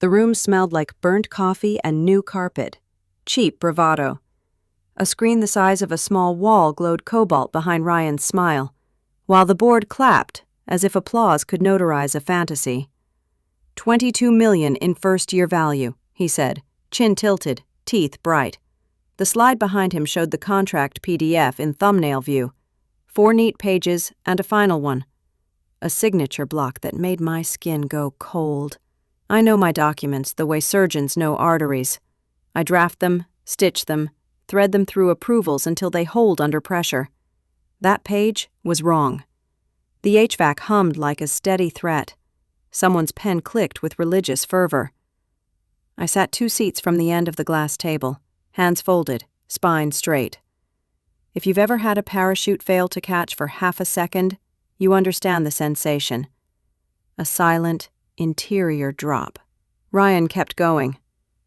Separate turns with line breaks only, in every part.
The room smelled like burnt coffee and new carpet. Cheap bravado. A screen the size of a small wall glowed cobalt behind Ryan's smile, while the board clapped as if applause could notarize a fantasy. $22 million in first-year value, he said, chin tilted, teeth bright. The slide behind him showed the contract PDF in thumbnail view. 4 neat pages and a final one. A signature block that made my skin go cold. I know my documents the way surgeons know arteries. I draft them, stitch them, thread them through approvals until they hold under pressure. That page was wrong. The HVAC hummed like a steady threat. Someone's pen clicked with religious fervor. I sat 2 seats from the end of the glass table, hands folded, spine straight. If you've ever had a parachute fail to catch for half a second, you understand the sensation. A silent, interior drop. Ryan kept going.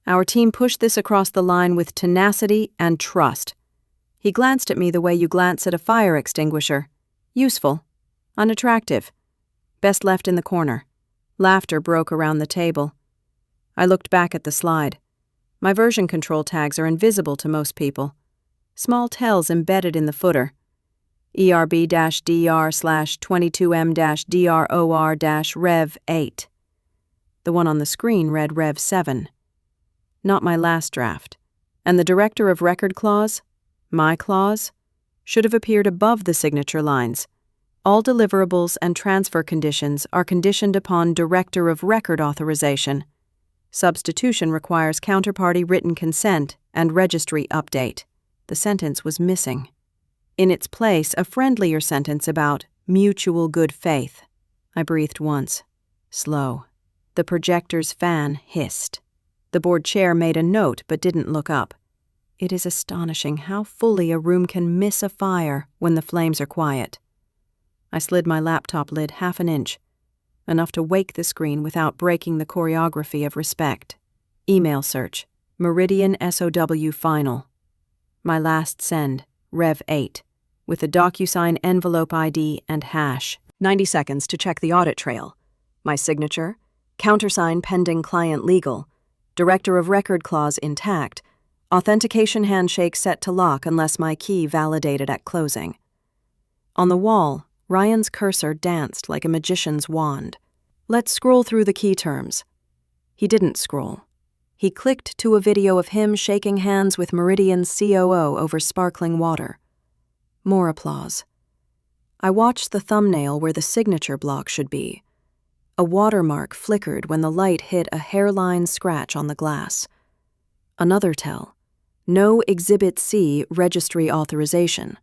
Our team pushed this across the line with tenacity and trust. He glanced at me the way you glance at a fire extinguisher. Useful. Unattractive. Best left in the corner. Laughter broke around the table. I looked back at the slide. My version control tags are invisible to most people. Small tells embedded in the footer. ERB-DR/22M-DROR-Rev 8. The one on the screen read Rev 7. Not my last draft. And the Director of Record clause, my clause, should have appeared above the signature lines. All deliverables and transfer conditions are conditioned upon Director of Record authorization. Substitution requires counterparty written consent and registry update. The sentence was missing. In its place, a friendlier sentence about mutual good faith. I breathed once. Slow. The projector's fan hissed. The board chair made a note but didn't look up. It is astonishing how fully a room can miss a fire when the flames are quiet. I slid my laptop lid half an inch, enough to wake the screen without breaking the choreography of respect. Email search. Meridian SOW final. My last send. Rev 8. With a DocuSign envelope ID and hash. 90 seconds to check the audit trail. My signature. Countersign pending client legal. Director of Record clause intact. Authentication handshake set to lock unless my key validated at closing. On the wall, Ryan's cursor danced like a magician's wand. Let's scroll through the key terms. He didn't scroll. He clicked to a video of him shaking hands with Meridian's COO over sparkling water. More applause. I watched the thumbnail where the signature block should be. A watermark flickered when the light hit a hairline scratch on the glass. Another tell. No Exhibit C registry authorization.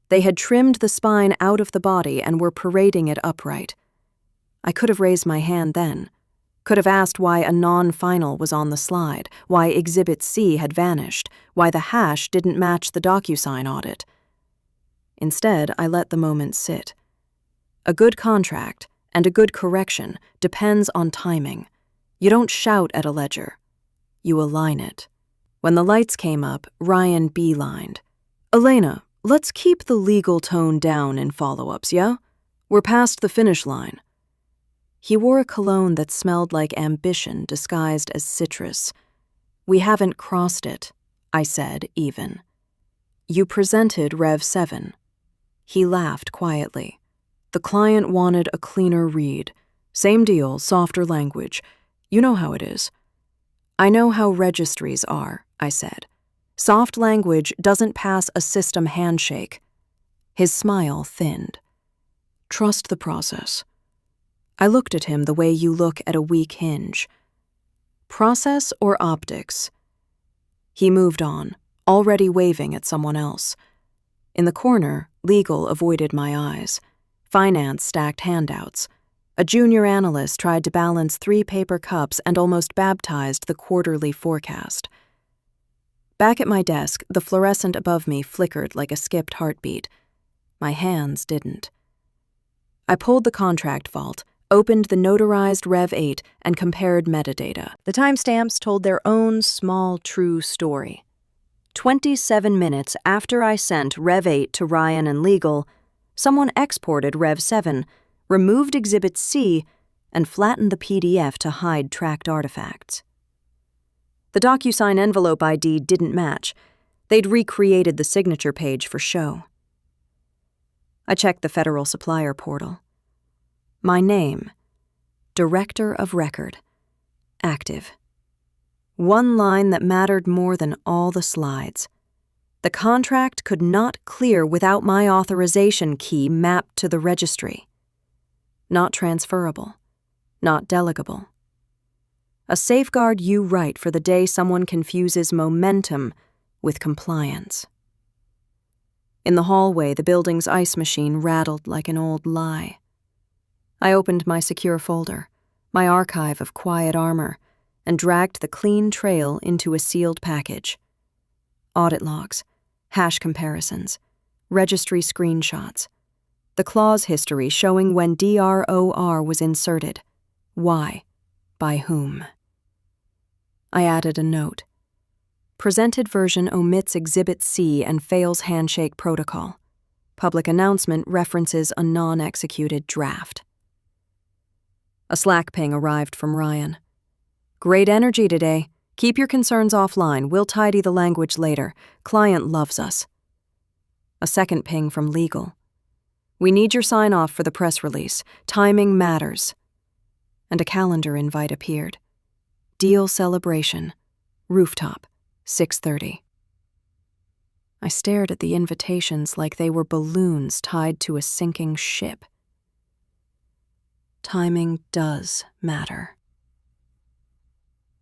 They had trimmed the spine out of the body and were parading it upright. I could have raised my hand then. Could have asked why a non-final was on the slide, why Exhibit C had vanished, why the hash didn't match the DocuSign audit. Instead, I let the moment sit. A good contract and a good correction depends on timing. You don't shout at a ledger. You align it. When the lights came up, Ryan beelined. Elena, let's keep the legal tone down in follow-ups, yeah? We're past the finish line. He wore a cologne that smelled like ambition disguised as citrus. We haven't crossed it, I said, even. You presented Rev 7. He laughed quietly. The client wanted a cleaner read. Same deal, softer language. You know how it is. I know how registries are, I said. Soft language doesn't pass a system handshake. His smile thinned. Trust the process. I looked at him the way you look at a weak hinge. Process or optics? He moved on, already waving at someone else. In the corner, legal avoided my eyes. Finance stacked handouts. A junior analyst tried to balance 3 paper cups and almost baptized the quarterly forecast. Back at my desk, the fluorescent above me flickered like a skipped heartbeat. My hands didn't. I pulled the contract vault, opened the notarized Rev 8, and compared metadata. The timestamps told their own small, true story. 27 minutes after I sent Rev 8 to Ryan and Legal, someone exported Rev 7, removed Exhibit C, and flattened the PDF to hide tracked artifacts. The DocuSign envelope ID didn't match. They'd recreated the signature page for show. I checked the federal supplier portal. My name, Director of Record, active. One line that mattered more than all the slides. The contract could not clear without my authorization key mapped to the registry. Not transferable, not delegable. A safeguard you write for the day someone confuses momentum with compliance. In the hallway, the building's ice machine rattled like an old lie. I opened my secure folder, my archive of quiet armor, and dragged the clean trail into a sealed package. Audit logs, hash comparisons, registry screenshots, the clause history showing when DROR was inserted, why, by whom. I added a note. Presented version omits Exhibit C and fails handshake protocol. Public announcement references a non-executed draft. A Slack ping arrived from Ryan. Great energy today. Keep your concerns offline. We'll tidy the language later. Client loves us. A second ping from legal. We need your sign-off for the press release. Timing matters. And a calendar invite appeared. Deal celebration. Rooftop. 6:30. I stared at the invitations like they were balloons tied to a sinking ship. Timing does matter.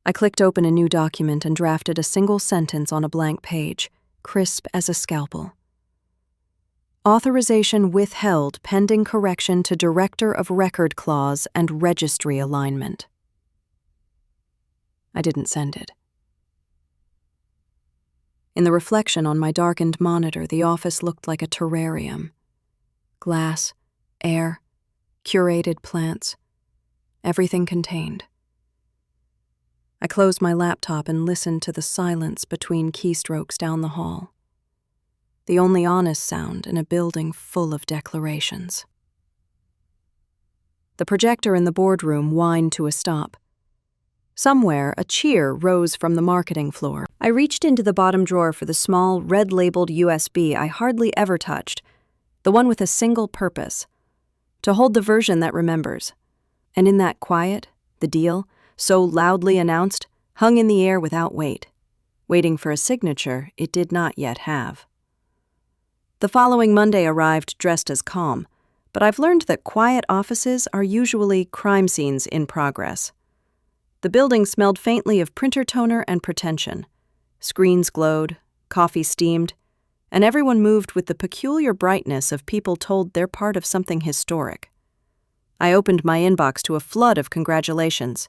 I clicked open a new document and drafted a single sentence on a blank page, crisp as a scalpel. Authorization withheld pending correction to Director of Record clause and registry alignment. I didn't send it. In the reflection on my darkened monitor, the office looked like a terrarium. Glass, air, curated plants, everything contained. I closed my laptop and listened to the silence between keystrokes down the hall. The only honest sound in a building full of declarations. The projector in the boardroom whined to a stop. Somewhere, a cheer rose from the marketing floor. I reached into the bottom drawer for the small, red-labeled USB I hardly ever touched, the one with a single purpose, to hold the version that remembers. And in that quiet, the deal, so loudly announced, hung in the air without weight, waiting for a signature it did not yet have. The following Monday arrived dressed as calm, but I've learned that quiet offices are usually crime scenes in progress. The building smelled faintly of printer toner and pretension. Screens glowed, coffee steamed, and everyone moved with the peculiar brightness of people told they're part of something historic. I opened my inbox to a flood of congratulations.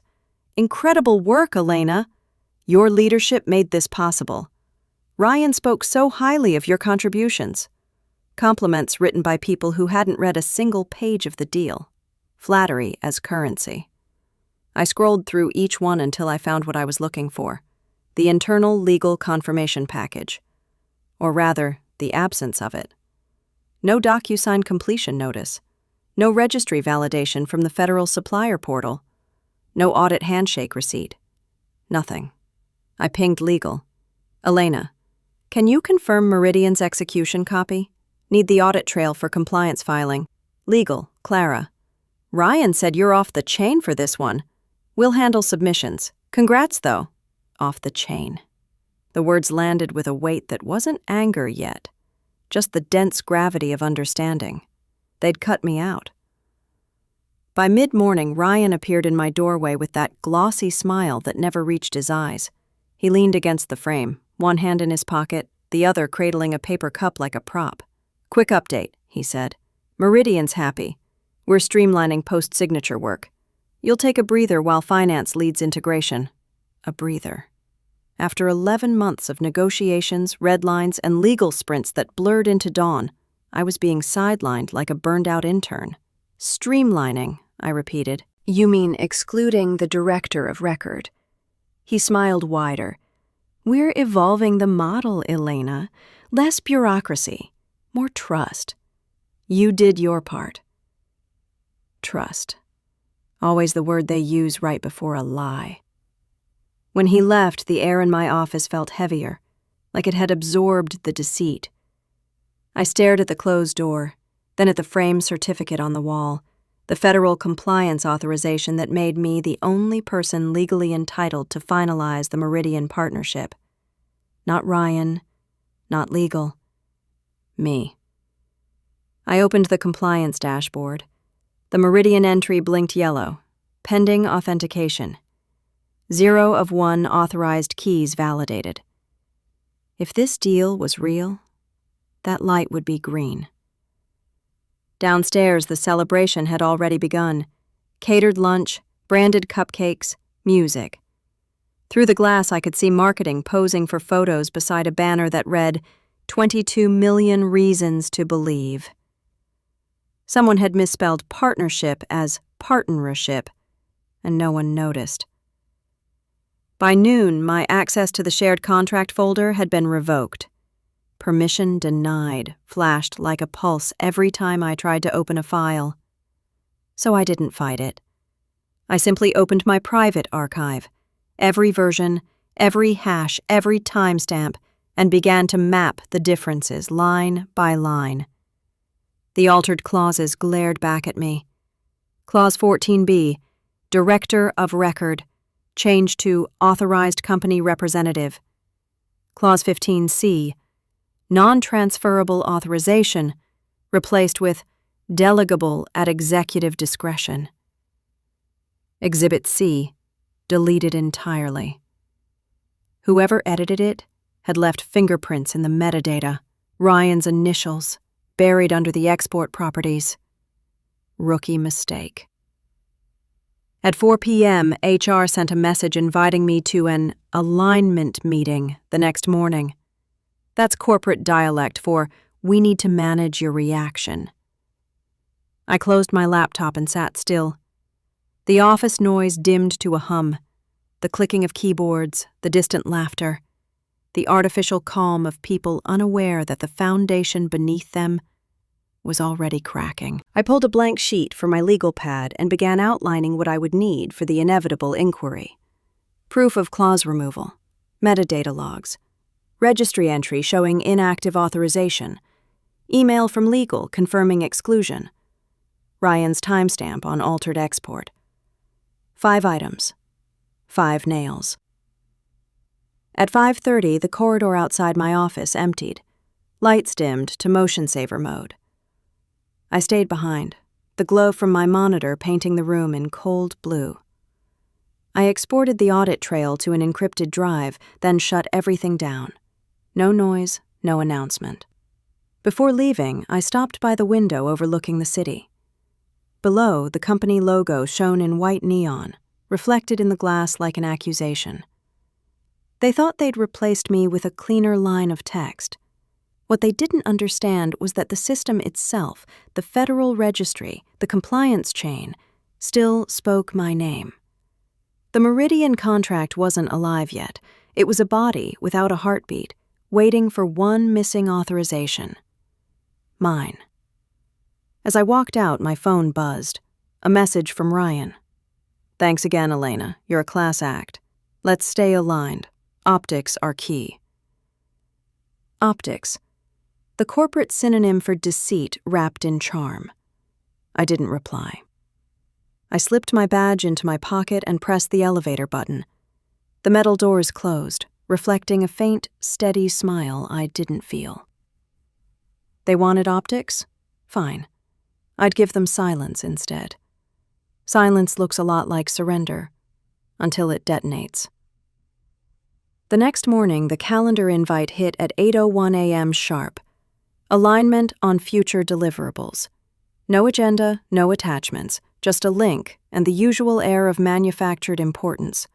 Incredible work, Elena! Your leadership made this possible. Ryan spoke so highly of your contributions. Compliments written by people who hadn't read a single page of the deal. Flattery as currency. I scrolled through each one until I found what I was looking for, the internal legal confirmation package. Or rather, the absence of it. No DocuSign completion notice. No registry validation from the federal supplier portal. No audit handshake receipt. Nothing. I pinged legal. Elena, can you confirm Meridian's execution copy? Need the audit trail for compliance filing. Legal, Clara. Ryan said you're off the chain for this one. We'll handle submissions. Congrats, though. Off the chain. The words landed with a weight that wasn't anger yet, just the dense gravity of understanding. They'd cut me out. By mid-morning, Ryan appeared in my doorway with that glossy smile that never reached his eyes. He leaned against the frame, one hand in his pocket, the other cradling a paper cup like a prop. Quick update, he said. Meridian's happy. We're streamlining post-signature work. You'll take a breather while finance leads integration. A breather. After 11 months of negotiations, red lines, and legal sprints that blurred into dawn, I was being sidelined like a burned-out intern. Streamlining, I repeated. You mean excluding the Director of Record. He smiled wider. We're evolving the model, Elena. Less bureaucracy, more trust. You did your part. Trust. Always the word they use right before a lie. When he left, the air in my office felt heavier, like it had absorbed the deceit. I stared at the closed door, then at the framed certificate on the wall, the federal compliance authorization that made me the only person legally entitled to finalize the Meridian partnership. Not Ryan, not legal. Me. I opened the compliance dashboard. The Meridian entry blinked yellow. Pending authentication. 0 of 1 authorized keys validated. If this deal was real, that light would be green. Downstairs, the celebration had already begun. Catered lunch, branded cupcakes, music. Through the glass, I could see marketing posing for photos beside a banner that read, 22 million reasons to believe. Someone had misspelled partnership as partnership, and no one noticed. By noon, my access to the shared contract folder had been revoked. Permission denied flashed like a pulse every time I tried to open a file. So I didn't fight it. I simply opened my private archive, every version, every hash, every timestamp, and began to map the differences line by line. The altered clauses glared back at me. Clause 14B, Director of Record, changed to Authorized Company Representative. Clause 15C, Non-transferable authorization, replaced with delegable at executive discretion. Exhibit C, deleted entirely. Whoever edited it had left fingerprints in the metadata, Ryan's initials, buried under the export properties. Rookie mistake. At 4 p.m., HR sent a message inviting me to an alignment meeting the next morning. That's corporate dialect for, we need to manage your reaction. I closed my laptop and sat still. The office noise dimmed to a hum, the clicking of keyboards, the distant laughter, the artificial calm of people unaware that the foundation beneath them was already cracking. I pulled a blank sheet from my legal pad and began outlining what I would need for the inevitable inquiry. Proof of clause removal, metadata logs, registry entry showing inactive authorization, email from legal confirming exclusion, Ryan's timestamp on altered export. 5 items, 5 nails. At 5:30, the corridor outside my office emptied, lights dimmed to motion saver mode. I stayed behind, the glow from my monitor painting the room in cold blue. I exported the audit trail to an encrypted drive, then shut everything down. No noise, no announcement. Before leaving, I stopped by the window overlooking the city. Below, the company logo shone in white neon, reflected in the glass like an accusation. They thought they'd replaced me with a cleaner line of text. What they didn't understand was that the system itself, the federal registry, the compliance chain, still spoke my name. The Meridian contract wasn't alive yet. It was a body without a heartbeat, waiting for one missing authorization. Mine. As I walked out, my phone buzzed. A message from Ryan. Thanks again, Elena. You're a class act. Let's stay aligned. Optics are key. Optics. The corporate synonym for deceit wrapped in charm. I didn't reply. I slipped my badge into my pocket and pressed the elevator button. The metal doors closed, reflecting a faint, steady smile I didn't feel. They wanted optics? Fine. I'd give them silence instead. Silence looks a lot like surrender, until it detonates. The next morning, the calendar invite hit at 8:01 a.m. sharp. Alignment on future deliverables. No agenda, no attachments, just a link and the usual air of manufactured importance.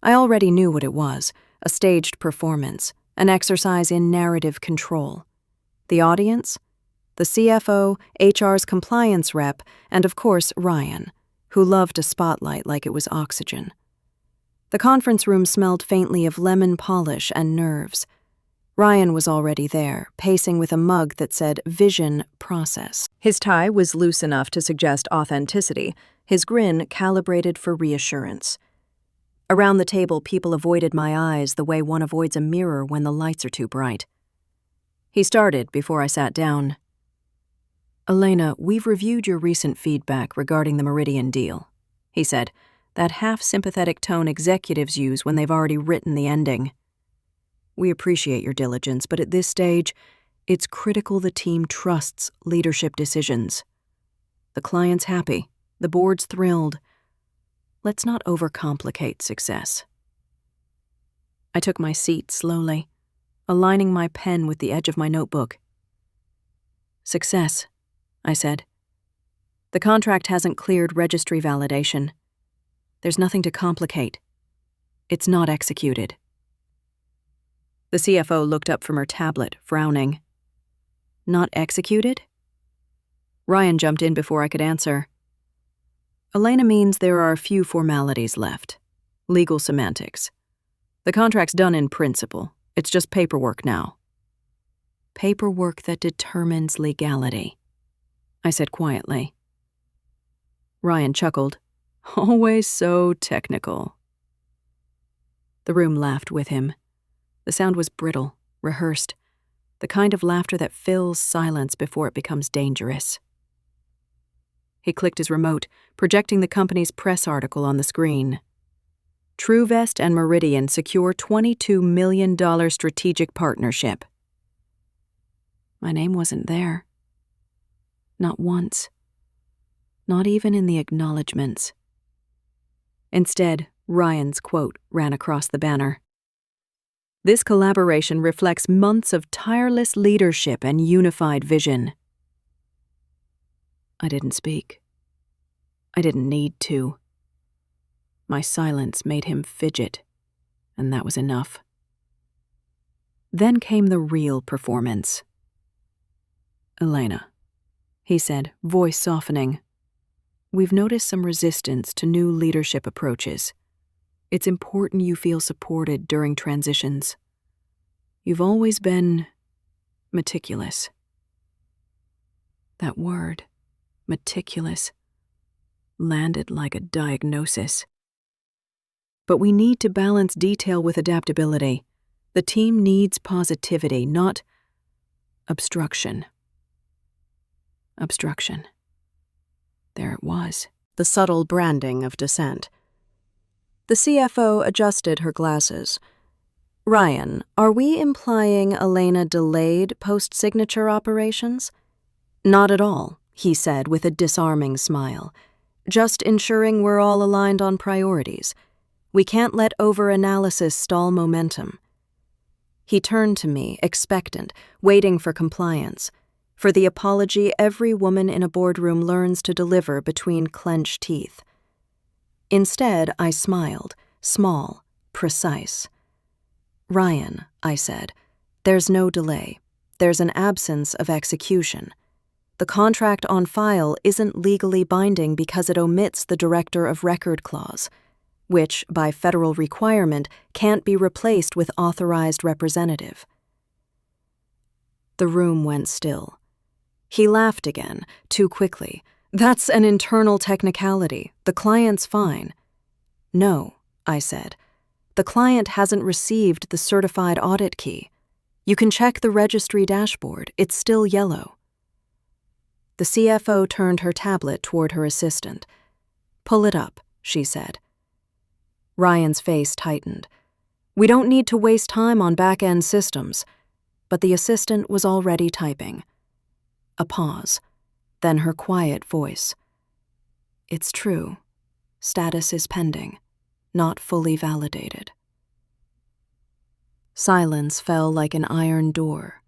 I already knew what it was, a staged performance, an exercise in narrative control. The audience? The CFO, HR's compliance rep, and of course Ryan, who loved a spotlight like it was oxygen. The conference room smelled faintly of lemon polish and nerves. Ryan was already there, pacing with a mug that said Vision Process. His tie was loose enough to suggest authenticity, his grin calibrated for reassurance. Around the table, people avoided my eyes the way one avoids a mirror when the lights are too bright. He started before I sat down. "Elena, we've reviewed your recent feedback regarding the Meridian deal," he said, that half-sympathetic tone executives use when they've already written the ending. "We appreciate your diligence, but at this stage, it's critical the team trusts leadership decisions. The client's happy, the board's thrilled. Let's not overcomplicate success." I took my seat slowly, aligning my pen with the edge of my notebook. "Success," I said. "The contract hasn't cleared registry validation. There's nothing to complicate. It's not executed." The CFO looked up from her tablet, frowning. "Not executed?" Ryan jumped in before I could answer. "Elena means there are a few formalities left. Legal semantics. The contract's done in principle. It's just paperwork now." "Paperwork that determines legality," I said quietly. Ryan chuckled. "Always so technical." The room laughed with him. The sound was brittle, rehearsed, the kind of laughter that fills silence before it becomes dangerous. He clicked his remote, projecting the company's press article on the screen. "TrueVest and Meridian secure $22 million strategic partnership." My name wasn't there. Not once. Not even in the acknowledgments. Instead, Ryan's quote ran across the banner. "This collaboration reflects months of tireless leadership and unified vision." I didn't speak. I didn't need to. My silence made him fidget, and that was enough. Then came the real performance. "Elena," he said, voice softening, "we've noticed some resistance to new leadership approaches. It's important you feel supported during transitions. You've always been meticulous." That word, meticulous, landed like a diagnosis. But we need to balance detail with adaptability. The team needs positivity, not obstruction. Obstruction. There it was, the subtle branding of dissent. The CFO adjusted her glasses. "Ryan, are we implying Elena delayed post-signature operations?" "Not at all," he said with a disarming smile. "Just ensuring we're all aligned on priorities. We can't let over-analysis stall momentum." He turned to me, expectant, waiting for compliance, for the apology every woman in a boardroom learns to deliver between clenched teeth. Instead, I smiled, small, precise. "Ryan," I said, "there's no delay. There's an absence of execution. The contract on file isn't legally binding because it omits the Director of Record clause, which, by federal requirement, can't be replaced with authorized representative." The room went still. He laughed again, too quickly. "That's an internal technicality. The client's fine." "No," I said. "The client hasn't received the certified audit key. You can check the registry dashboard. It's still yellow." The CFO turned her tablet toward her assistant. "Pull it up," she said. Ryan's face tightened. "We don't need to waste time on back-end systems." But the assistant was already typing. A pause, then her quiet voice. "It's true. Status is pending, not fully validated." Silence fell like an iron door.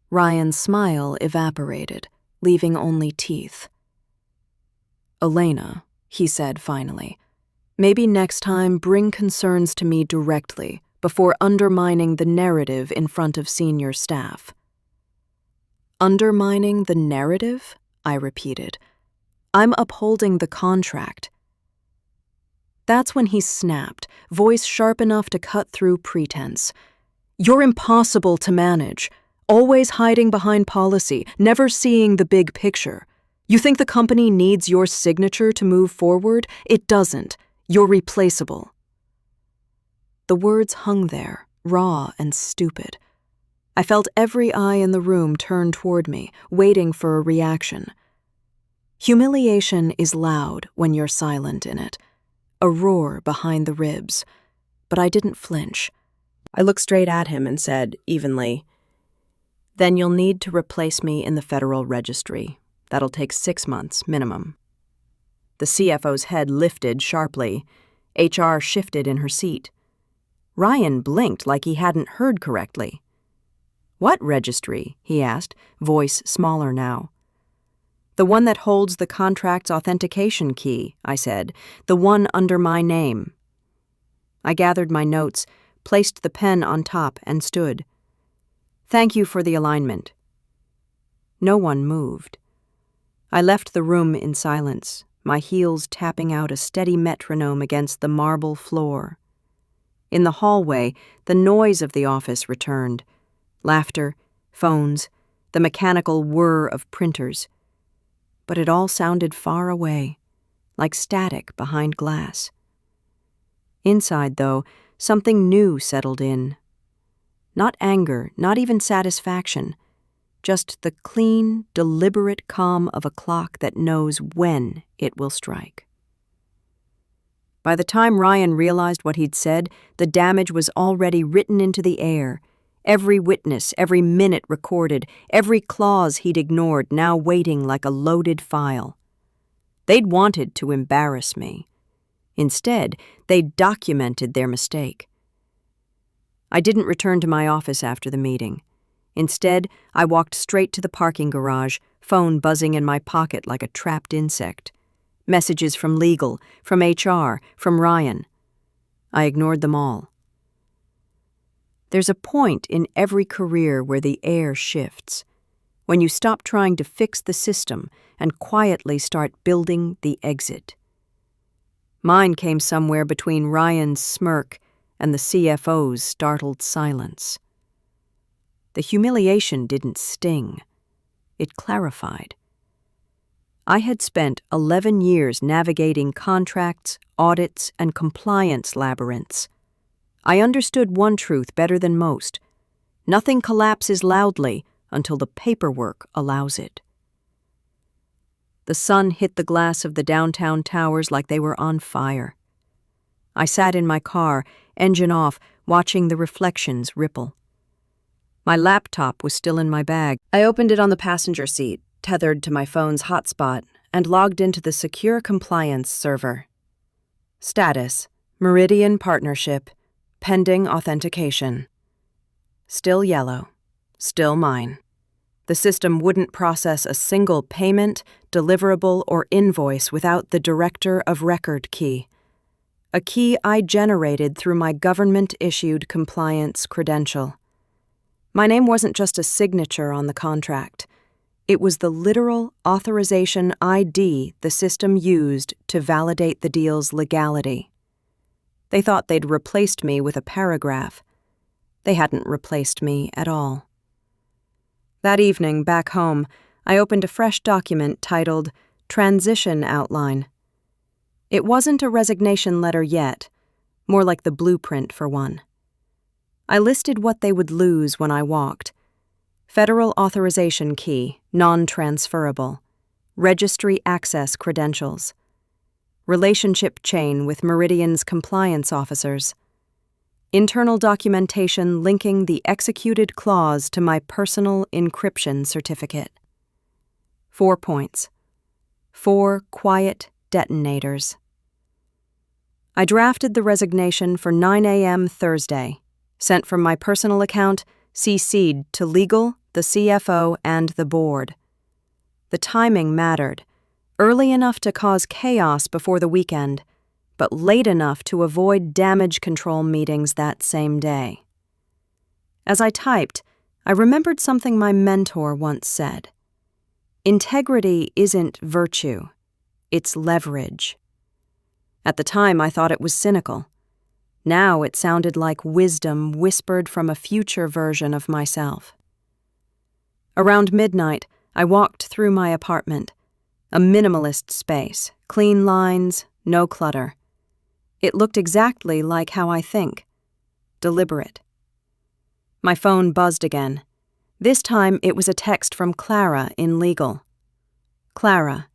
Ryan's smile evaporated, leaving only teeth. "Elena," he said finally, "maybe next time bring concerns to me directly before undermining the narrative in front of senior staff." "Undermining the narrative?" I repeated. "I'm upholding the contract." That's when he snapped, voice sharp enough to cut through pretense. "You're impossible to manage, always hiding behind policy, never seeing the big picture. You think the company needs your signature to move forward? It doesn't. You're replaceable." The words hung there, raw and stupid. I felt every eye in the room turn toward me, waiting for a reaction. Humiliation is loud when you're silent in it, a roar behind the ribs, but I didn't flinch. I looked straight at him and said, evenly, "Then you'll need to replace me in the Federal Registry. That'll take 6 months, minimum." The CFO's head lifted sharply. HR shifted in her seat. Ryan blinked like he hadn't heard correctly. "What registry?" he asked, voice smaller now. "The one that holds the contract's authentication key," I said. "The one under my name." I gathered my notes, placed the pen on top, and stood. "Thank you for the alignment." No one moved. I left the room in silence, my heels tapping out a steady metronome against the marble floor. In the hallway, the noise of the office returned. Laughter, phones, the mechanical whir of printers. But it all sounded far away, like static behind glass. Inside, though, something new settled in. Not anger, not even satisfaction, just the clean, deliberate calm of a clock that knows when it will strike. By the time Ryan realized what he'd said, the damage was already written into the air. Every witness, every minute recorded, every clause he'd ignored now waiting like a loaded file. They'd wanted to embarrass me. Instead, they'd documented their mistake. I didn't return to my office after the meeting. Instead, I walked straight to the parking garage, phone buzzing in my pocket like a trapped insect. Messages from legal, from HR, from Ryan. I ignored them all. There's a point in every career where the air shifts, when you stop trying to fix the system and quietly start building the exit. Mine came somewhere between Ryan's smirk and the CFO's startled silence. The humiliation didn't sting. It clarified. I had spent 11 years navigating contracts, audits, and compliance labyrinths. I understood one truth better than most. Nothing collapses loudly until the paperwork allows it. The sun hit the glass of the downtown towers like they were on fire. I sat in my car, engine off, watching the reflections ripple. My laptop was still in my bag. I opened it on the passenger seat, tethered to my phone's hotspot, and logged into the secure compliance server. Status: Meridian Partnership, pending authentication. Still yellow, still mine. The system wouldn't process a single payment, deliverable, or invoice without the Director of Record key, a key I generated through my government-issued compliance credential. My name wasn't just a signature on the contract. It was the literal authorization ID the system used to validate the deal's legality. They thought they'd replaced me with a paragraph. They hadn't replaced me at all. That evening, back home, I opened a fresh document titled Transition Outline. It wasn't a resignation letter yet, more like the blueprint for one. I listed what they would lose when I walked. Federal authorization key, non-transferable. Registry access credentials. Relationship chain with Meridian's compliance officers. Internal documentation linking the executed clause to my personal encryption certificate. 4 points. 4 quiet detonators. I drafted the resignation for 9 a.m. Thursday, sent from my personal account, CC'd to legal, the CFO, and the board. The timing mattered, early enough to cause chaos before the weekend, but late enough to avoid damage control meetings that same day. As I typed, I remembered something my mentor once said. Integrity isn't virtue, it's leverage. At the time, I thought it was cynical. Now it sounded like wisdom whispered from a future version of myself. Around midnight, I walked through my apartment. A minimalist space, clean lines, no clutter. It looked exactly like how I think. Deliberate. My phone buzzed again. This time it was a text from Clara in legal. Clara,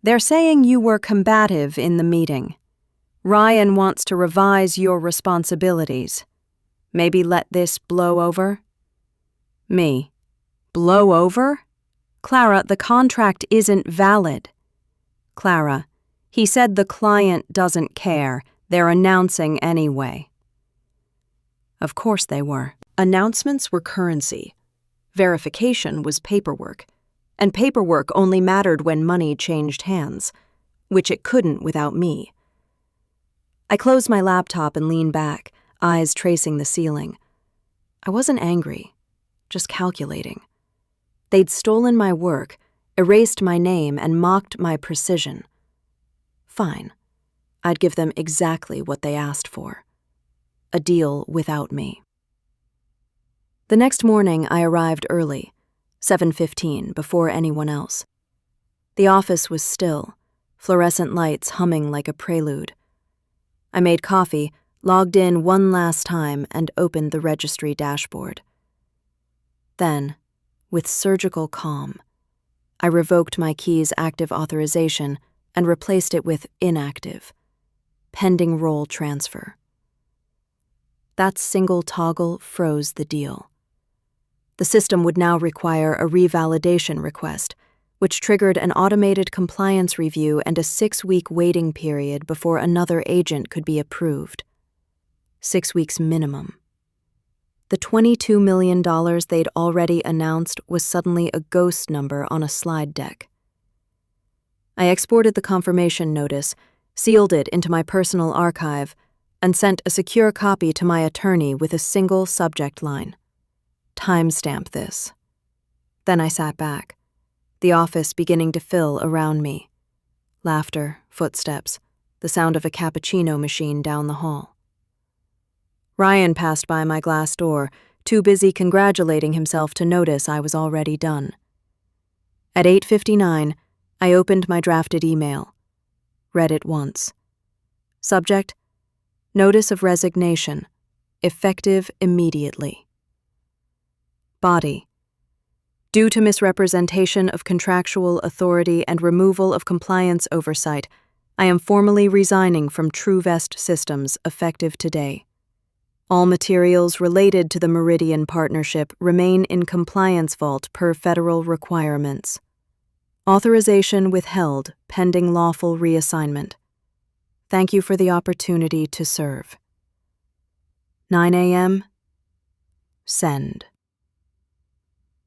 they're saying you were combative in the meeting. Ryan wants to revise your responsibilities. Maybe let this blow over? Me. Blow over? Clara, the contract isn't valid. Clara, he said the client doesn't care. They're announcing anyway. Of course they were. Announcements were currency. Verification was paperwork. And paperwork only mattered when money changed hands, which it couldn't without me. I closed my laptop and leaned back, eyes tracing the ceiling. I wasn't angry, just calculating. They'd stolen my work, erased my name, and mocked my precision. Fine. I'd give them exactly what they asked for. A deal without me. The next morning, I arrived early, 7:15, before anyone else. The office was still, fluorescent lights humming like a prelude. I made coffee, logged in one last time, and opened the registry dashboard. Then, with surgical calm, I revoked my key's active authorization and replaced it with inactive, pending role transfer. That single toggle froze the deal. The system would now require a revalidation request, which triggered an automated compliance review and a 6-week waiting period before another agent could be approved. 6 weeks minimum. The $22 million they'd already announced was suddenly a ghost number on a slide deck. I exported the confirmation notice, sealed it into my personal archive, and sent a secure copy to my attorney with a single subject line. Timestamp this. Then I sat back, the office beginning to fill around me. Laughter, footsteps, the sound of a cappuccino machine down the hall. Ryan passed by my glass door, too busy congratulating himself to notice I was already done. At 8:59, I opened my drafted email. Read it once. Subject: Notice of resignation. Effective immediately. Body: Due to misrepresentation of contractual authority and removal of compliance oversight, I am formally resigning from TrueVest Systems effective today. All materials related to the Meridian Partnership remain in compliance vault per federal requirements. Authorization withheld pending lawful reassignment. Thank you for the opportunity to serve. 9 a.m. Send.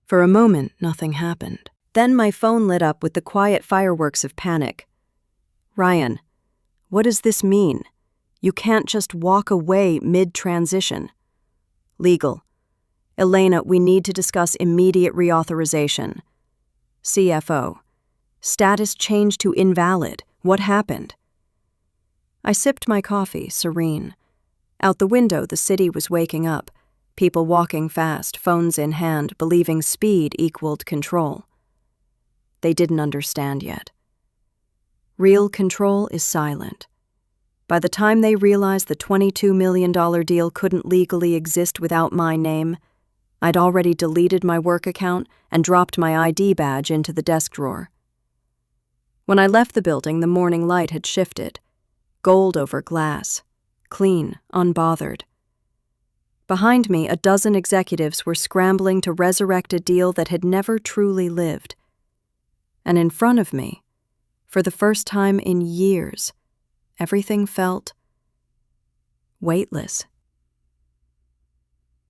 For a moment, nothing happened. Then my phone lit up with the quiet fireworks of panic. Ryan, what does this mean? You can't just walk away mid-transition. Legal. Elena, we need to discuss immediate reauthorization. CFO. Status changed to invalid. What happened? I sipped my coffee, serene. Out the window, the city was waking up. People walking fast, phones in hand, believing speed equaled control. They didn't understand yet. Real control is silent. By the time they realized the $22 million deal couldn't legally exist without my name, I'd already deleted my work account and dropped my ID badge into the desk drawer. When I left the building, the morning light had shifted. Gold over glass. Clean, unbothered. Behind me, a dozen executives were scrambling to resurrect a deal that had never truly lived. And in front of me, for the first time in years, everything felt weightless.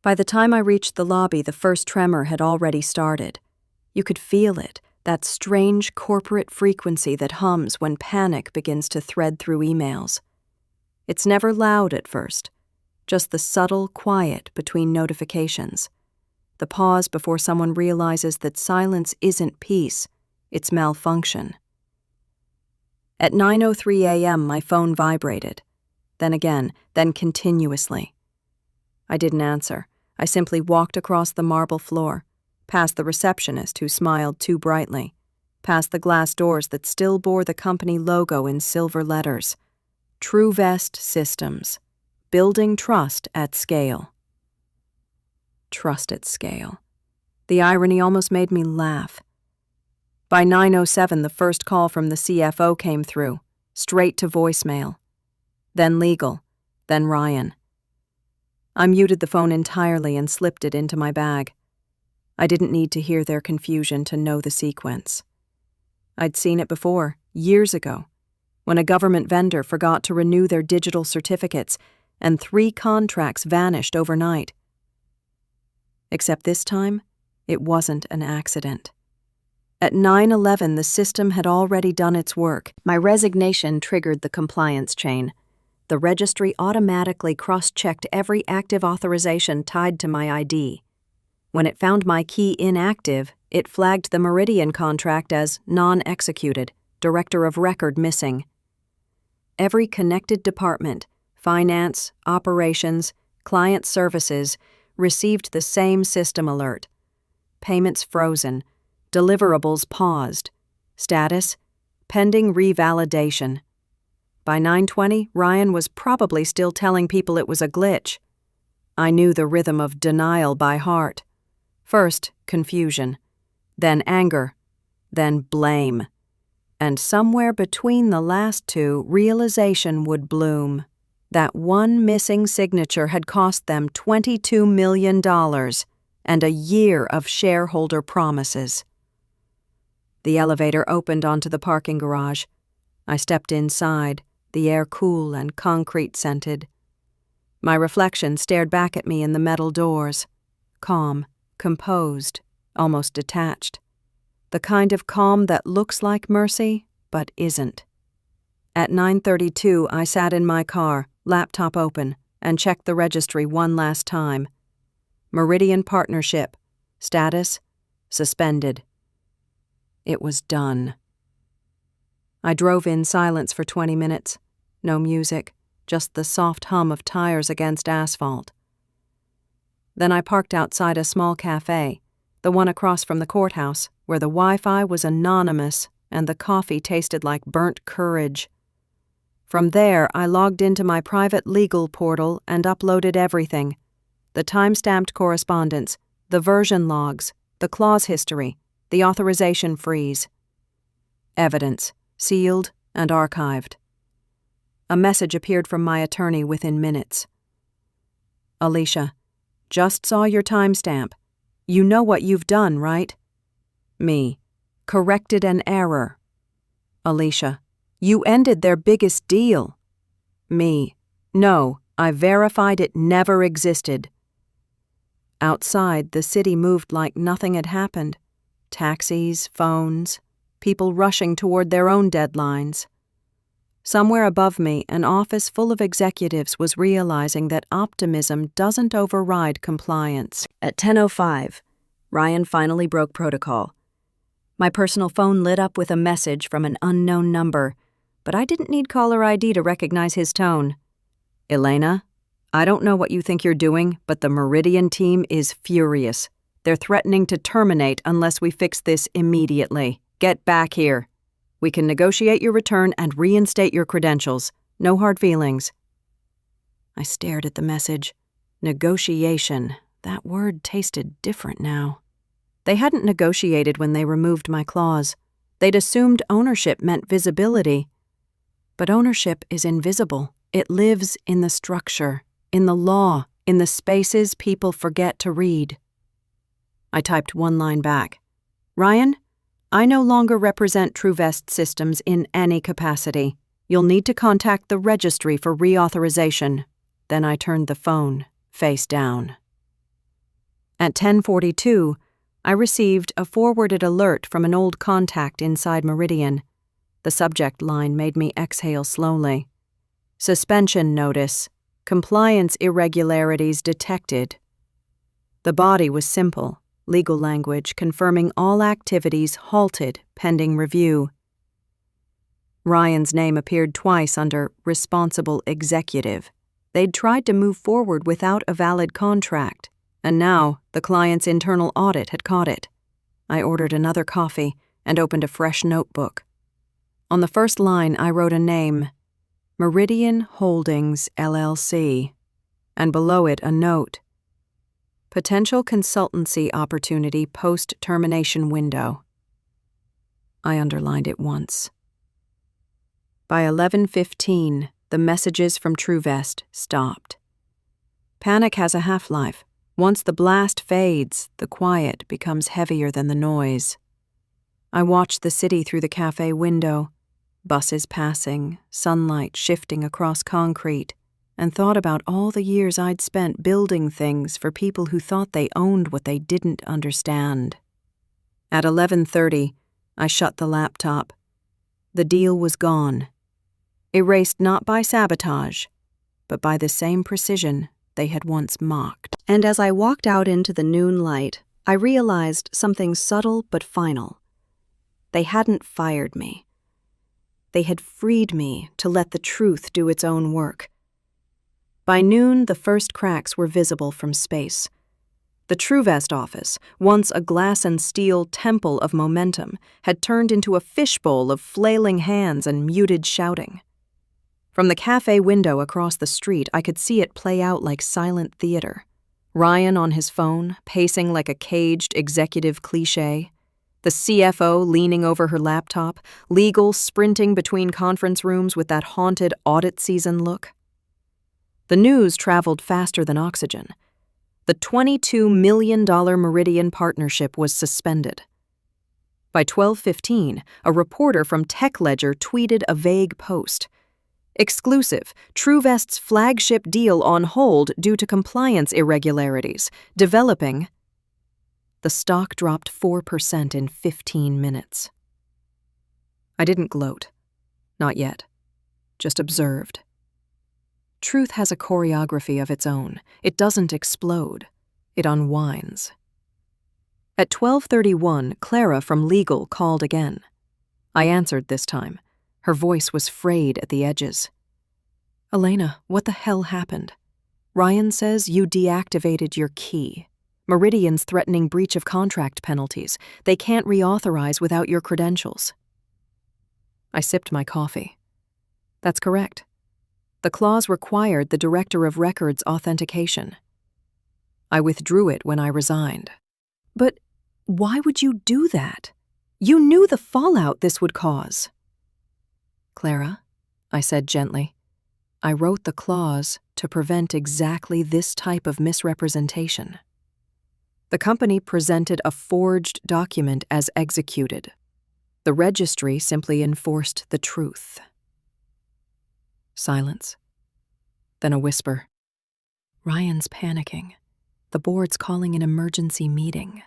By the time I reached the lobby, the first tremor had already started. You could feel it, that strange corporate frequency that hums when panic begins to thread through emails. It's never loud at first, just the subtle quiet between notifications, the pause before someone realizes that silence isn't peace, it's malfunction. At 9:03 a.m., my phone vibrated. Then again, then continuously. I didn't answer. I simply walked across the marble floor, past the receptionist who smiled too brightly. past the glass doors that still bore the company logo in silver letters. TrueVest Systems. Building trust at scale. Trust at scale. The irony almost made me laugh. By 9:07, the first call from the CFO came through, straight to voicemail. Then legal, then Ryan. I muted the phone entirely and slipped it into my bag. I didn't need to hear their confusion to know the sequence. I'd seen it before, years ago, when a government vendor forgot to renew their digital certificates and 3 contracts vanished overnight. Except this time, it wasn't an accident. At 9:11, the system had already done its work. My resignation triggered the compliance chain. The registry automatically cross-checked every active authorization tied to my ID. When it found my key inactive, it flagged the Meridian contract as non-executed, Director of Record missing. Every connected department, finance, operations, client services, received the same system alert. Payments frozen, deliverables paused. Status, pending revalidation. By 9:20, Ryan was probably still telling people it was a glitch. I knew the rhythm of denial by heart. First, confusion, then anger, then blame. And somewhere between the last two, realization would bloom. That one missing signature had cost them $22 million and a year of shareholder promises. The elevator opened onto the parking garage. I stepped inside, the air cool and concrete-scented. My reflection stared back at me in the metal doors, calm, composed, almost detached. The kind of calm that looks like mercy, but isn't. At 9:32, I sat in my car, laptop open, and checked the registry one last time. Meridian Partnership. Status, suspended. It was done. I drove in silence for 20 minutes. No music, just the soft hum of tires against asphalt. Then I parked outside a small cafe, the one across from the courthouse, where the Wi-Fi was anonymous and the coffee tasted like burnt courage. From there, I logged into my private legal portal and uploaded everything: the time-stamped correspondence, the version logs, the clause history, the authorization freeze. Evidence, sealed and archived. A message appeared from my attorney within minutes. Alicia, just saw your timestamp. You know what you've done, right? Me, corrected an error. Alicia, you ended their biggest deal. Me, no, I verified it never existed. Outside, the city moved like nothing had happened. Taxis, phones, people rushing toward their own deadlines. Somewhere above me, an office full of executives was realizing that optimism doesn't override compliance. At 10:05, Ryan finally broke protocol. My personal phone lit up with a message from an unknown number, but I didn't need caller ID to recognize his tone. Elena, I don't know what you think you're doing, but the Meridian team is furious. They're threatening to terminate unless we fix this immediately. Get back here. We can negotiate your return and reinstate your credentials. No hard feelings. I stared at the message. Negotiation. That word tasted different now. They hadn't negotiated when they removed my clause. They'd assumed ownership meant visibility. But ownership is invisible. It lives in the structure, in the law, in the spaces people forget to read. I typed one line back. Ryan, I no longer represent TrueVest Systems in any capacity. You'll need to contact the registry for reauthorization. Then I turned the phone, face down. At 10:42, I received a forwarded alert from an old contact inside Meridian. The subject line made me exhale slowly. Suspension notice. Compliance irregularities detected. The body was simple. Legal language confirming all activities halted pending review. Ryan's name appeared twice under responsible executive. They'd tried to move forward without a valid contract, and now the client's internal audit had caught it. I ordered another coffee, and opened a fresh notebook. On the first line, I wrote a name, Meridian Holdings, LLC, and below it a note, Potential consultancy opportunity post-termination window. I underlined it once. By 11:15, the messages from TrueVest stopped. Panic has a half-life. Once the blast fades, the quiet becomes heavier than the noise. I watched the city through the cafe window, buses passing, sunlight shifting across concrete, and thought about all the years I'd spent building things for people who thought they owned what they didn't understand. At 11:30, I shut the laptop. The deal was gone. Erased not by sabotage, but by the same precision they had once mocked. And as I walked out into the noon light, I realized something subtle but final. They hadn't fired me. They had freed me to let the truth do its own work. By noon, the first cracks were visible from space. The TrueVest office, once a glass and steel temple of momentum, had turned into a fishbowl of flailing hands and muted shouting. From the cafe window across the street, I could see it play out like silent theater. Ryan on his phone, pacing like a caged executive cliché. The CFO leaning over her laptop, legal sprinting between conference rooms with that haunted audit season look. The news traveled faster than oxygen. The $22 million Meridian partnership was suspended. By 12:15, a reporter from TechLedger tweeted a vague post. Exclusive, TrueVest's flagship deal on hold due to compliance irregularities, developing. The stock dropped 4% in 15 minutes. I didn't gloat. Not yet. Just observed. Truth has a choreography of its own. It doesn't explode. It unwinds. At 12:31, Clara from legal called again. I answered this time. Her voice was frayed at the edges. Elena, what the hell happened? Ryan says you deactivated your key. Meridian's threatening breach of contract penalties. They can't reauthorize without your credentials. I sipped my coffee. That's correct. The clause required the Director of Records authentication. I withdrew it when I resigned. But why would you do that? You knew the fallout this would cause. Clara, I said gently, I wrote the clause to prevent exactly this type of misrepresentation. The company presented a forged document as executed. The registry simply enforced the truth. Silence. Then a whisper. Ryan's panicking. The board's calling an emergency meeting.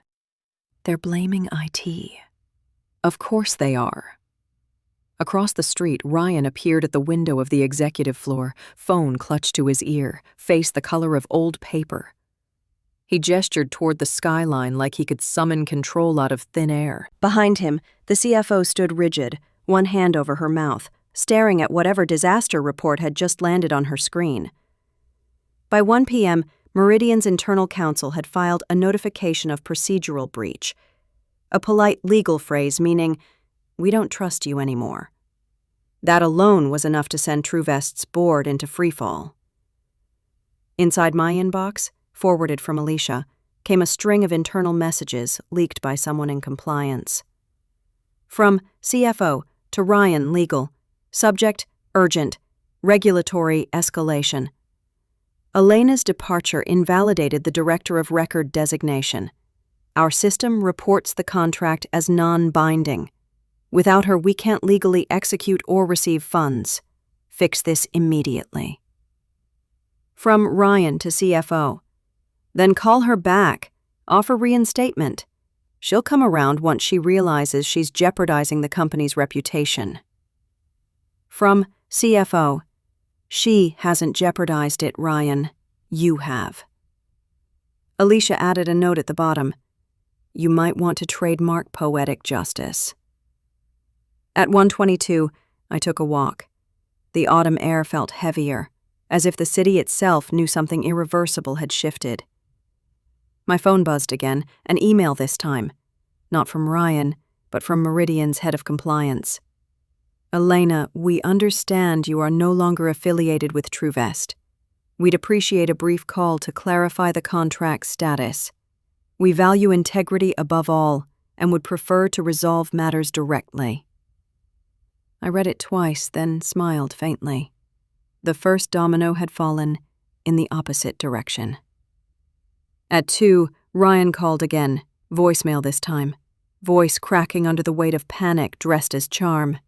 They're blaming IT. Of course they are. Across the street, Ryan appeared at the window of the executive floor, phone clutched to his ear, face the color of old paper. He gestured toward the skyline like he could summon control out of thin air. Behind him, the CFO stood rigid, one hand over her mouth, staring at whatever disaster report had just landed on her screen. By 1 p.m., Meridian's internal counsel had filed a notification of procedural breach, a polite legal phrase meaning, we don't trust you anymore. That alone was enough to send TrueVest's board into freefall. Inside my inbox, forwarded from Alicia, came a string of internal messages leaked by someone in compliance. From CFO to Ryan Legal. Subject, urgent. Regulatory escalation. Elena's departure invalidated the Director of Record designation. Our system reports the contract as non-binding. Without her, we can't legally execute or receive funds. Fix this immediately. From Ryan to CFO. Then call her back. Offer reinstatement. She'll come around once she realizes she's jeopardizing the company's reputation. From CFO. She hasn't jeopardized it, Ryan. You have. Alicia added a note at the bottom. You might want to trademark poetic justice. At 1:22, I took a walk. The autumn air felt heavier, as if the city itself knew something irreversible had shifted. My phone buzzed again, an email this time. Not from Ryan, but from Meridian's head of compliance. Elena, we understand you are no longer affiliated with TrueVest. We'd appreciate a brief call to clarify the contract status. We value integrity above all and would prefer to resolve matters directly. I read it twice, then smiled faintly. The first domino had fallen in the opposite direction. At 2, Ryan called again, voicemail this time, voice cracking under the weight of panic dressed as charm.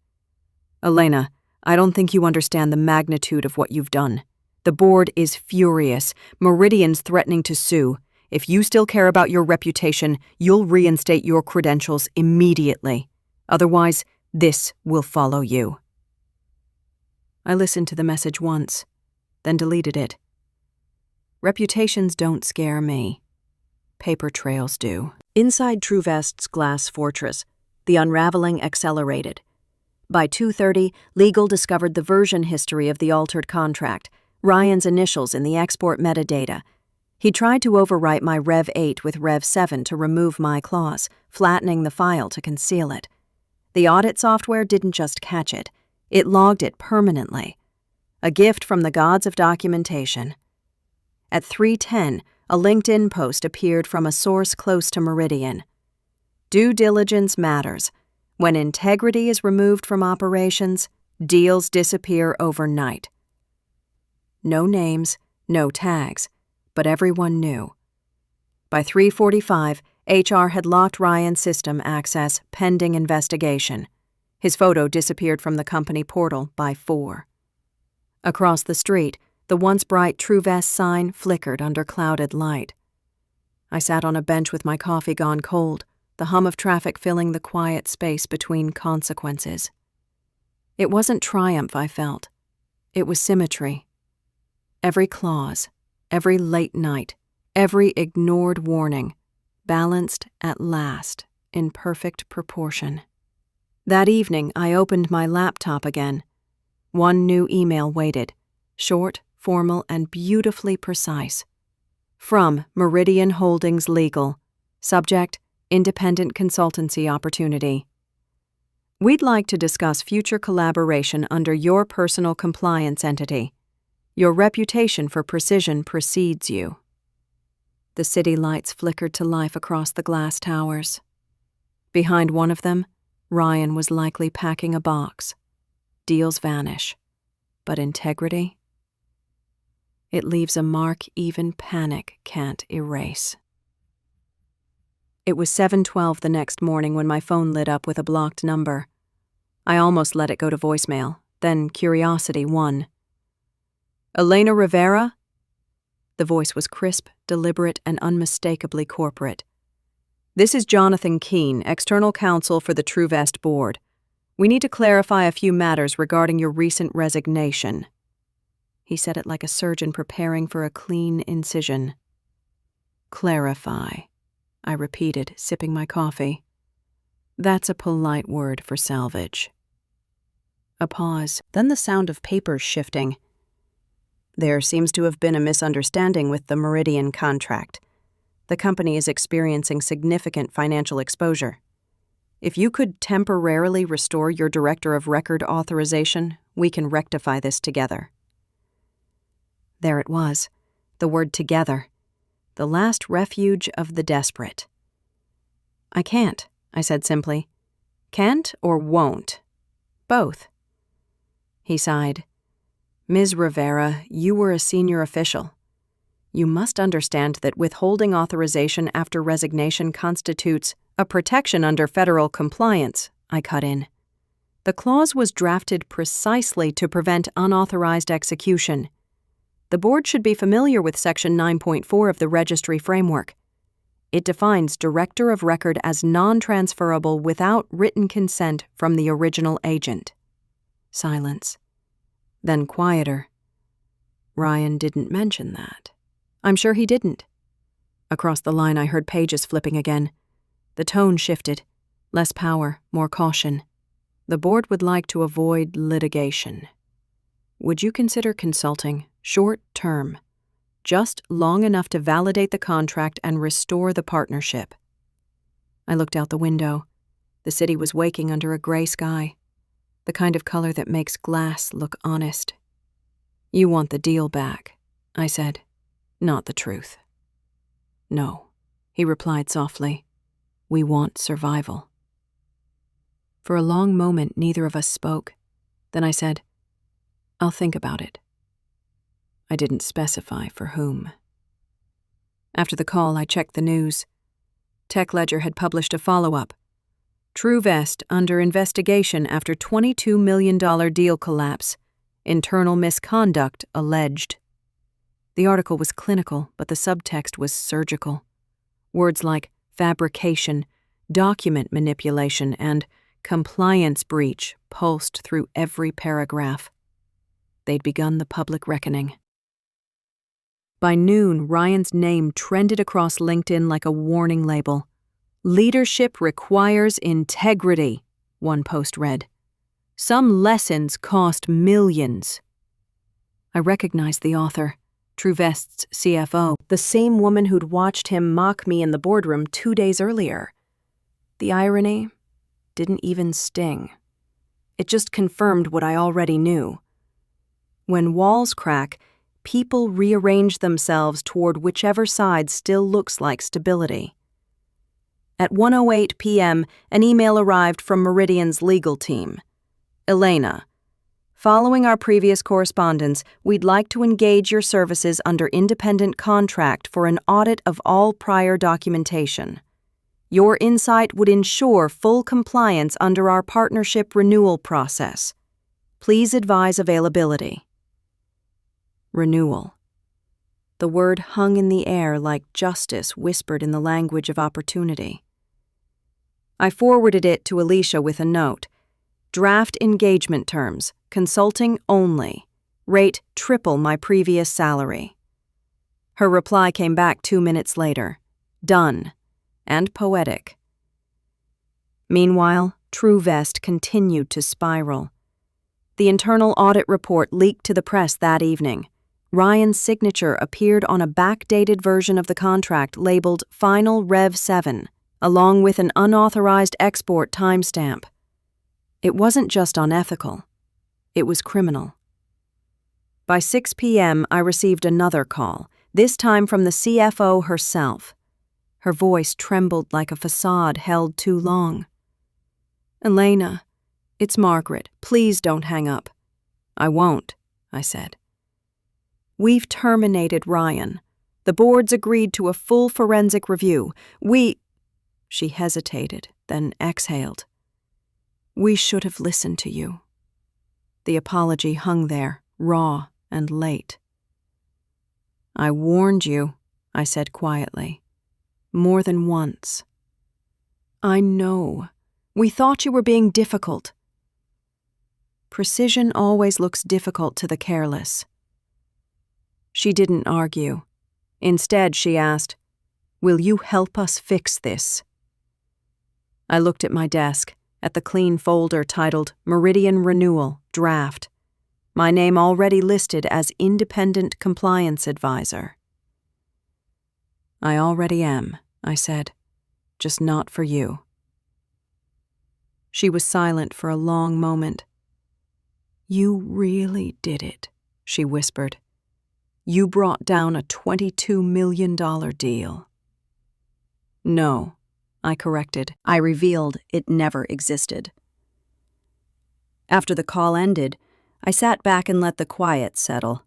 Elena, I don't think you understand the magnitude of what you've done. The board is furious. Meridian's threatening to sue. If you still care about your reputation, you'll reinstate your credentials immediately. Otherwise, this will follow you. I listened to the message once, then deleted it. Reputations don't scare me. Paper trails do. Inside TrueVest's glass fortress, the unraveling accelerated. By 2:30, legal discovered the version history of the altered contract, Ryan's initials in the export metadata. He tried to overwrite my Rev 8 with Rev 7 to remove my clause, flattening the file to conceal it. The audit software didn't just catch it, it logged it permanently. A gift from the gods of documentation. At 3:10, a LinkedIn post appeared from a source close to Meridian. Due diligence matters. When integrity is removed from operations, deals disappear overnight. No names, no tags, but everyone knew. By 3:45, HR had locked Ryan's system access pending investigation. His photo disappeared from the company portal by 4. Across the street, the once bright TrueVest sign flickered under clouded light. I sat on a bench with my coffee gone cold, the hum of traffic filling the quiet space between consequences. It wasn't triumph I felt. It was symmetry. Every clause, every late night, every ignored warning, balanced at last in perfect proportion. That evening, I opened my laptop again. One new email waited, short, formal, and beautifully precise. From Meridian Holdings Legal. Subject, Independent Consultancy Opportunity. We'd like to discuss future collaboration under your personal compliance entity. Your reputation for precision precedes you. The city lights flickered to life across the glass towers. Behind one of them, Ryan was likely packing a box. Deals vanish. But integrity? It leaves a mark even panic can't erase. It was 7:12 the next morning when my phone lit up with a blocked number. I almost let it go to voicemail, then curiosity won. Elena Rivera? The voice was crisp, deliberate, and unmistakably corporate. This is Jonathan Keene, external counsel for the TrueVest board. We need to clarify a few matters regarding your recent resignation. He said it like a surgeon preparing for a clean incision. Clarify, I repeated, sipping my coffee. That's a polite word for salvage. A pause, then the sound of papers shifting. There seems to have been a misunderstanding with the Meridian contract. The company is experiencing significant financial exposure. If you could temporarily restore your Director of Record authorization, we can rectify this together. There it was, the word together, the last refuge of the desperate. I can't, I said simply. Can't or won't? Both. He sighed. Ms. Rivera, you were a senior official. You must understand that withholding authorization after resignation constitutes a protection under federal compliance, I cut in. The clause was drafted precisely to prevent unauthorized execution. The board should be familiar with Section 9.4 of the Registry Framework. It defines Director of Record as non-transferable without written consent from the original agent. Silence. Then quieter. Ryan didn't mention that. I'm sure he didn't. Across the line I heard pages flipping again. The tone shifted. Less power, more caution. The board would like to avoid litigation. Would you consider consulting, short term, just long enough to validate the contract and restore the partnership? I looked out the window. The city was waking under a gray sky, the kind of color that makes glass look honest. "You want the deal back," I said, "not the truth." "No," he replied softly. "We want survival." For a long moment, neither of us spoke. Then I said, "I'll think about it." I didn't specify for whom. After the call, I checked the news. Tech Ledger had published a follow-up. TrueVest under investigation after $22 million deal collapse. Internal misconduct alleged. The article was clinical, but the subtext was surgical. Words like fabrication, document manipulation, and compliance breach pulsed through every paragraph. They'd begun the public reckoning. By noon, Ryan's name trended across LinkedIn like a warning label. "Leadership requires integrity," one post read. "Some lessons cost millions." I recognized the author, TrueVest's CFO, the same woman who'd watched him mock me in the boardroom 2 days earlier. The irony didn't even sting. It just confirmed what I already knew. When walls crack, people rearrange themselves toward whichever side still looks like stability. At 1:08 p.m., an email arrived from Meridian's legal team. "Elena, following our previous correspondence, we'd like to engage your services under independent contract for an audit of all prior documentation. Your insight would ensure full compliance under our partnership renewal process. Please advise availability." Renewal. The word hung in the air like justice whispered in the language of opportunity. I forwarded it to Alicia with a note. "Draft engagement terms, consulting only. Rate triple my previous salary." Her reply came back 2 minutes later. "Done." And poetic. Meanwhile, TrueVest continued to spiral. The internal audit report leaked to the press that evening. Ryan's signature appeared on a backdated version of the contract labeled Final Rev 7, along with an unauthorized export timestamp. It wasn't just unethical. It was criminal. By 6 p.m., I received another call, this time from the CFO herself. Her voice trembled like a facade held too long. "Elena, it's Margaret. Please don't hang up." "I won't," I said. "We've terminated Ryan. The board's agreed to a full forensic review. She hesitated, then exhaled. "We should have listened to you." The apology hung there, raw and late. "I warned you," I said quietly. "More than once." "I know. We thought you were being difficult." Precision always looks difficult to the careless. She didn't argue. Instead, she asked, "Will you help us fix this?" I looked at my desk, at the clean folder titled Meridian Renewal Draft, my name already listed as Independent Compliance Advisor. "I already am," I said, "just not for you." She was silent for a long moment. "You really did it," she whispered. "You brought down a $22 million deal." "No," I corrected. I revealed it never existed. After the call ended, I sat back and let the quiet settle.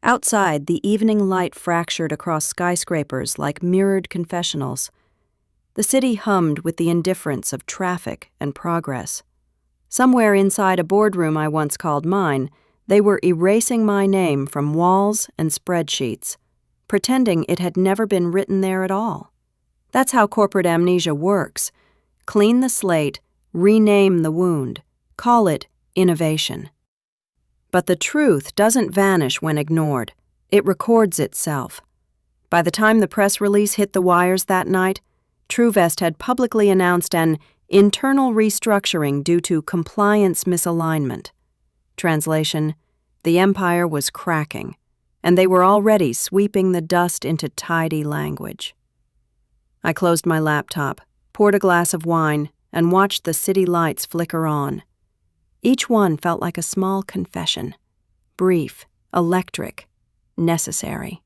Outside, the evening light fractured across skyscrapers like mirrored confessionals. The city hummed with the indifference of traffic and progress. Somewhere inside a boardroom I once called mine, they were erasing my name from walls and spreadsheets, pretending it had never been written there at all. That's how corporate amnesia works. Clean the slate, rename the wound, call it innovation. But the truth doesn't vanish when ignored. It records itself. By the time the press release hit the wires that night, TrueVest had publicly announced an internal restructuring due to compliance misalignment. Translation: the empire was cracking, and they were already sweeping the dust into tidy language. I closed my laptop, poured a glass of wine, and watched the city lights flicker on. Each one felt like a small confession. Brief, electric, necessary.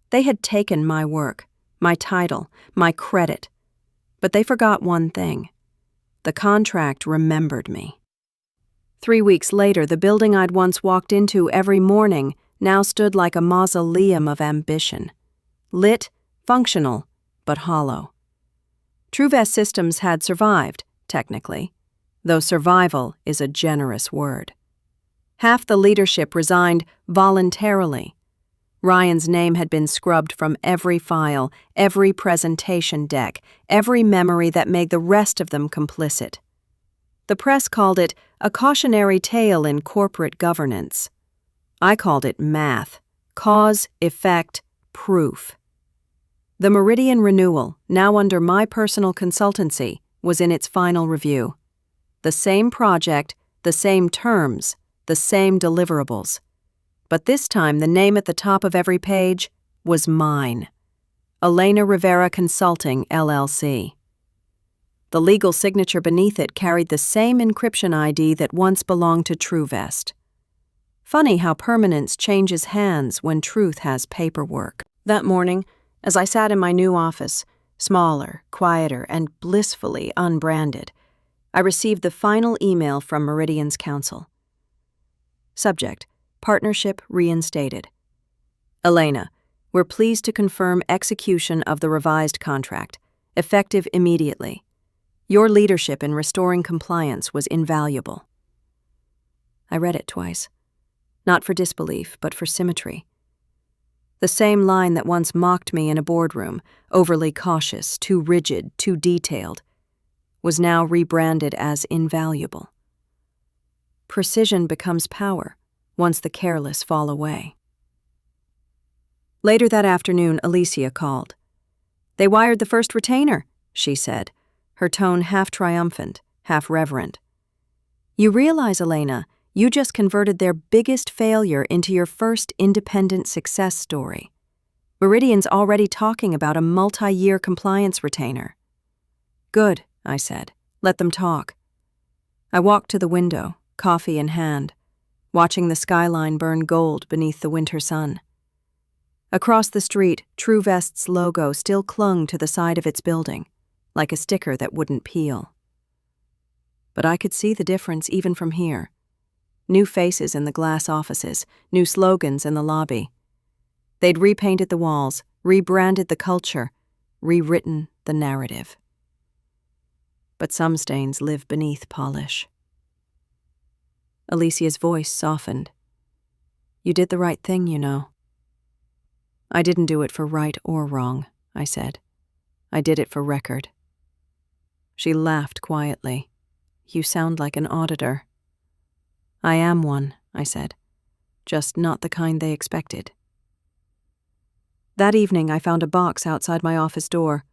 They had taken my work, my title, my credit, but they forgot one thing. The contract remembered me. 3 weeks later, the building I'd once walked into every morning now stood like a mausoleum of ambition. Lit, functional, but hollow. TrueVest Systems had survived, technically, though survival is a generous word. Half the leadership resigned voluntarily. Ryan's name had been scrubbed from every file, every presentation deck, every memory that made the rest of them complicit. The press called it a cautionary tale in corporate governance. I called it math, cause, effect, proof. The Meridian renewal, now under my personal consultancy, was in its final review. The same project, the same terms, the same deliverables. But this time the name at the top of every page was mine. Elena Rivera Consulting, LLC. The legal signature beneath it carried the same encryption ID that once belonged to TrueVest. Funny how permanence changes hands when truth has paperwork. That morning, as I sat in my new office, smaller, quieter, and blissfully unbranded, I received the final email from Meridian's counsel. Subject: Partnership reinstated. Elena, we're pleased to confirm execution of the revised contract, effective immediately. Your leadership in restoring compliance was invaluable. I read it twice, not for disbelief, but for symmetry. The same line that once mocked me in a boardroom, overly cautious, too rigid, too detailed, was now rebranded as invaluable. Precision becomes power once the careless fall away. Later that afternoon, Alicia called. They wired the first retainer, she said, her tone half triumphant, half reverent. You realize, Elena, you just converted their biggest failure into your first independent success story. Meridian's already talking about a multi-year compliance retainer. Good, I said. Let them talk. I walked to the window, coffee in hand, watching the skyline burn gold beneath the winter sun. Across the street, TrueVest's logo still clung to the side of its building, like a sticker that wouldn't peel. But I could see the difference even from here. New faces in the glass offices, new slogans in the lobby. They'd repainted the walls, rebranded the culture, rewritten the narrative. But some stains live beneath polish. Alicia's voice softened. You did the right thing, you know. I didn't do it for right or wrong, I said. I did it for record. She laughed quietly. You sound like an auditor. I am one, I said, just not the kind they expected. That evening I found a box outside my office door,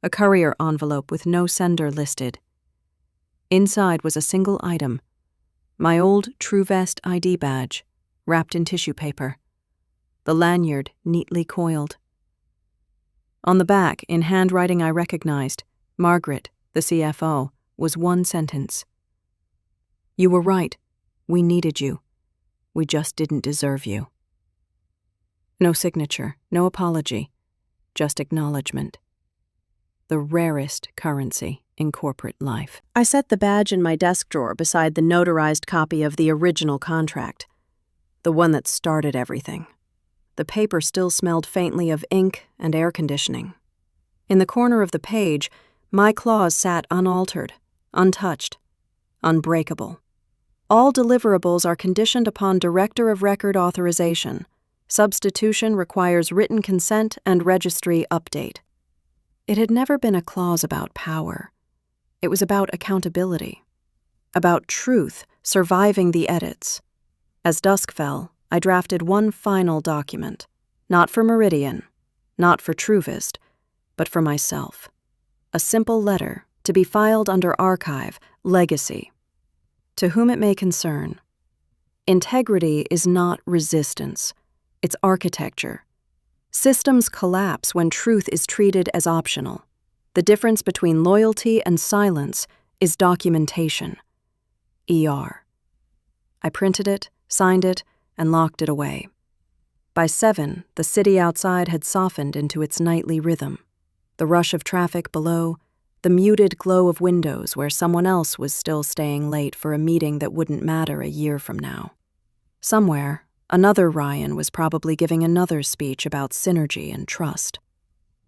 a courier envelope with no sender listed. Inside was a single item, my old TrueVest ID badge, wrapped in tissue paper, the lanyard neatly coiled. On the back, in handwriting I recognized, Margaret, the CFO, was one sentence. You were right. We needed you. We just didn't deserve you. No signature, no apology, just acknowledgement. The rarest currency in corporate life. I set the badge in my desk drawer beside the notarized copy of the original contract, the one that started everything. The paper still smelled faintly of ink and air conditioning. In the corner of the page, my clause sat unaltered, untouched, unbreakable. All deliverables are conditioned upon Director of Record authorization. Substitution requires written consent and registry update. It had never been a clause about power. It was about accountability, about truth surviving the edits. As dusk fell, I drafted one final document, not for Meridian, not for TrueVest, but for myself. A simple letter to be filed under archive, legacy. To whom it may concern, integrity is not resistance, it's architecture. Systems collapse when truth is treated as optional. The difference between loyalty and silence is documentation. ER. I printed it, signed it, and locked it away. By 7, the city outside had softened into its nightly rhythm. The rush of traffic below, the muted glow of windows where someone else was still staying late for a meeting that wouldn't matter a year from now. Somewhere, another Ryan was probably giving another speech about synergy and trust.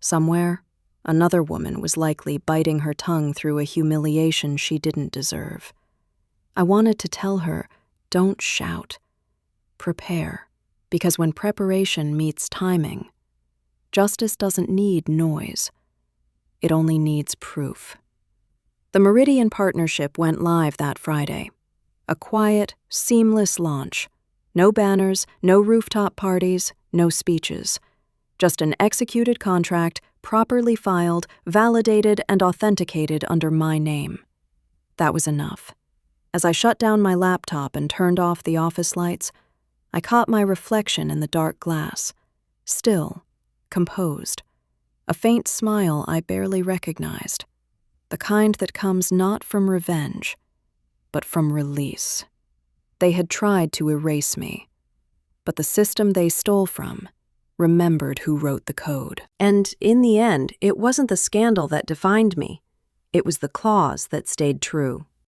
Somewhere, another woman was likely biting her tongue through a humiliation she didn't deserve. I wanted to tell her, don't shout. Prepare, because when preparation meets timing, justice doesn't need noise. It only needs proof. The Meridian Partnership went live that Friday. A quiet, seamless launch. No banners, no rooftop parties, no speeches. Just an executed contract, properly filed, validated, and authenticated under my name. That was enough. As I shut down my laptop and turned off the office lights, I caught my reflection in the dark glass. Still, composed. A faint smile I barely recognized. The kind that comes not from revenge, but from release. They had tried to erase me, but the system they stole from remembered who wrote the code. And in the end, it wasn't the scandal that defined me. It was the clause that stayed true.